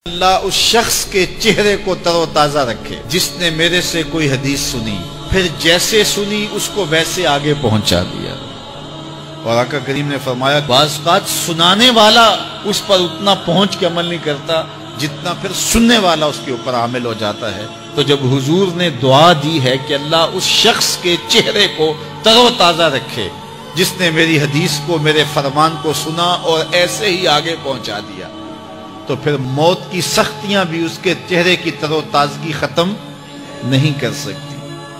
اللہ اس شخص کے چہرے کو تر و تازہ رکھے جس نے میرے سے کوئی حدیث سنی، پھر جیسے سنی اس کو ویسے آگے پہنچا دیا۔ اور آقا کریم نے فرمایا بعض اوقات سنانے والا اس پر اتنا پہنچ کے عمل نہیں کرتا جتنا پھر سننے والا اس کے اوپر عامل ہو جاتا ہے۔ تو جب حضور نے دعا دی ہے کہ اللہ اس شخص کے چہرے کو تر و تازہ رکھے جس نے میری حدیث کو، میرے فرمان کو سنا اور ایسے ہی آگے پہنچا دیا، تو پھر موت کی سختیاں بھی اس کے چہرے کی تر و تازگی ختم نہیں کر سکتی،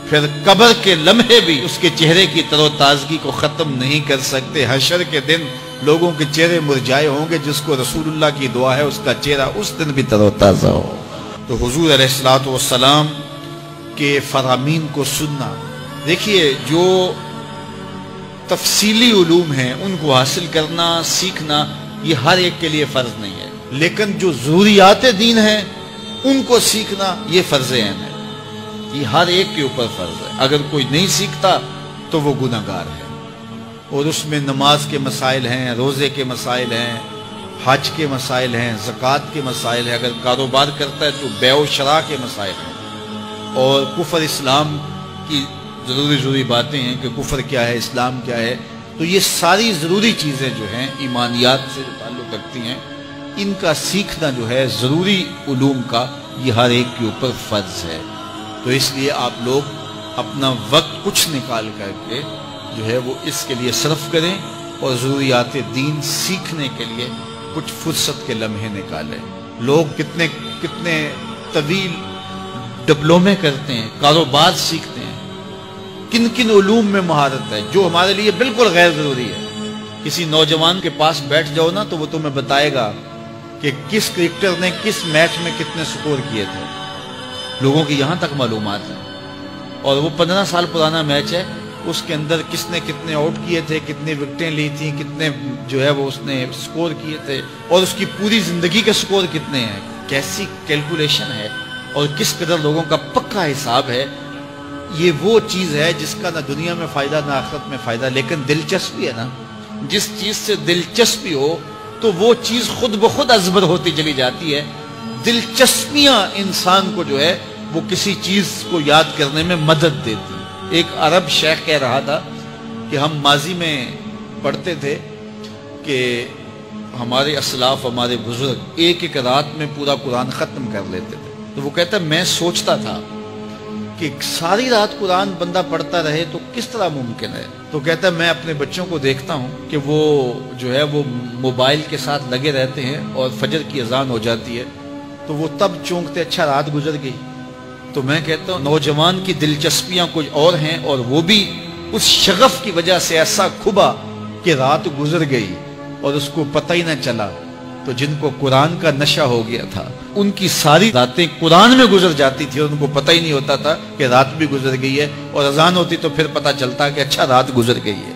پھر قبر کے لمحے بھی اس کے چہرے کی تر و تازگی کو ختم نہیں کر سکتے۔ حشر کے دن لوگوں کے چہرے مرجھائے ہوں گے، جس کو رسول اللہ کی دعا ہے اس کا چہرہ اس دن بھی تر و تازہ ہو۔ تو حضور علیہ الصلوۃ والسلام کے فرامین کو سننا، دیکھیے جو تفصیلی علوم ہیں ان کو حاصل کرنا، سیکھنا یہ ہر ایک کے لیے فرض نہیں ہے، لیکن جو ضروریات دین ہیں ان کو سیکھنا یہ فرض عین ہے، یہ ہر ایک کے اوپر فرض ہے۔ اگر کوئی نہیں سیکھتا تو وہ گناہگار ہے، اور اس میں نماز کے مسائل ہیں، روزے کے مسائل ہیں، حج کے مسائل ہیں، زکوٰۃ کے مسائل ہیں، اگر کاروبار کرتا ہے تو بیع و شراء کے مسائل ہیں، اور کفر اسلام کی ضروری باتیں ہیں کہ کفر کیا ہے، اسلام کیا ہے۔ تو یہ ساری ضروری چیزیں جو ہیں ایمانیات سے جو تعلق رکھتی ہیں، ان کا سیکھنا جو ہے ضروری علوم کا یہ ہر ایک کے اوپر فرض ہے۔ تو اس لیے آپ لوگ اپنا وقت کچھ نکال کر کے جو ہے وہ اس کے لیے صرف کریں، اور ضروریات دین سیکھنے کے لیے کچھ فرصت کے لمحے نکالیں۔ لوگ کتنے طویل ڈپلومے کرتے ہیں، کاروبار سیکھتے ہیں، کن علوم میں مہارت ہے جو ہمارے لیے بالکل غیر ضروری ہے۔ کسی نوجوان کے پاس بیٹھ جاؤ نا تو وہ تمہیں بتائے گا کہ کس کرکٹر نے کس میچ میں کتنے سکور کیے تھے، لوگوں کی یہاں تک معلومات ہیں، اور وہ 15 سال پرانا میچ ہے، اس کے اندر کس نے کتنے آؤٹ کیے تھے، کتنے وکٹیں لی تھیں، کتنے جو ہے وہ اس نے سکور کیے تھے، اور اس کی پوری زندگی کے سکور کتنے ہیں، کیسی کیلکولیشن ہے، اور کس قدر لوگوں کا پکا حساب ہے۔ یہ وہ چیز ہے جس کا نہ دنیا میں فائدہ نہ آخرت میں فائدہ، لیکن دلچسپی ہے نا، جس چیز سے دلچسپی ہو تو وہ چیز خود بخود ازبر ہوتی چلی جاتی ہے۔ دلچسپیاں انسان کو جو ہے وہ کسی چیز کو یاد کرنے میں مدد دیتی۔ ایک عرب شیخ کہہ رہا تھا کہ ہم ماضی میں پڑھتے تھے کہ ہمارے اسلاف، ہمارے بزرگ ایک رات میں پورا قرآن ختم کر لیتے تھے۔ تو وہ کہتا ہے میں سوچتا تھا کہ ساری رات قرآن بندہ پڑھتا رہے تو کس طرح ممکن ہے؟ تو کہتا ہے میں اپنے بچوں کو دیکھتا ہوں کہ وہ جو ہے وہ موبائل کے ساتھ لگے رہتے ہیں، اور فجر کی اذان ہو جاتی ہے تو وہ تب چونکتے اچھا رات گزر گئی۔ تو میں کہتا ہوں نوجوان کی دلچسپیاں کچھ اور ہیں، اور وہ بھی اس شغف کی وجہ سے ایسا کھبا کہ رات گزر گئی اور اس کو پتہ ہی نہ چلا۔ تو جن کو قرآن کا نشہ ہو گیا تھا ان کی ساری راتیں قرآن میں گزر جاتی تھی، اور ان کو پتہ ہی نہیں ہوتا تھا کہ رات بھی گزر گئی ہے، اور اذان ہوتی تو پھر پتہ چلتا کہ اچھا رات گزر گئی ہے۔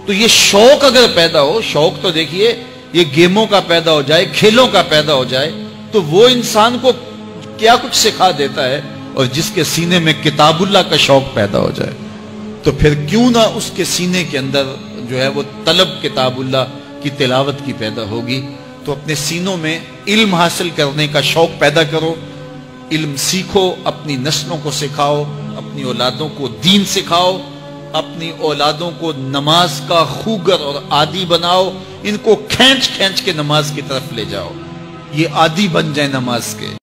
تو یہ شوق اگر پیدا ہو، شوق تو دیکھیے یہ گیموں کا پیدا ہو جائے، کھیلوں کا پیدا ہو جائے، تو وہ انسان کو کیا کچھ سکھا دیتا ہے، اور جس کے سینے میں کتاب اللہ کا شوق پیدا ہو جائے تو پھر کیوں نہ اس کے سینے کے اندر جو ہے وہ طلب کتاب اللہ کی تلاوت کی پیدا ہوگی۔ تو اپنے سینوں میں علم حاصل کرنے کا شوق پیدا کرو، علم سیکھو، اپنی نسلوں کو سکھاؤ، اپنی اولادوں کو دین سکھاؤ، اپنی اولادوں کو نماز کا خوگر اور عادی بناؤ، ان کو کھینچ کے نماز کی طرف لے جاؤ، یہ عادی بن جائیں نماز کے۔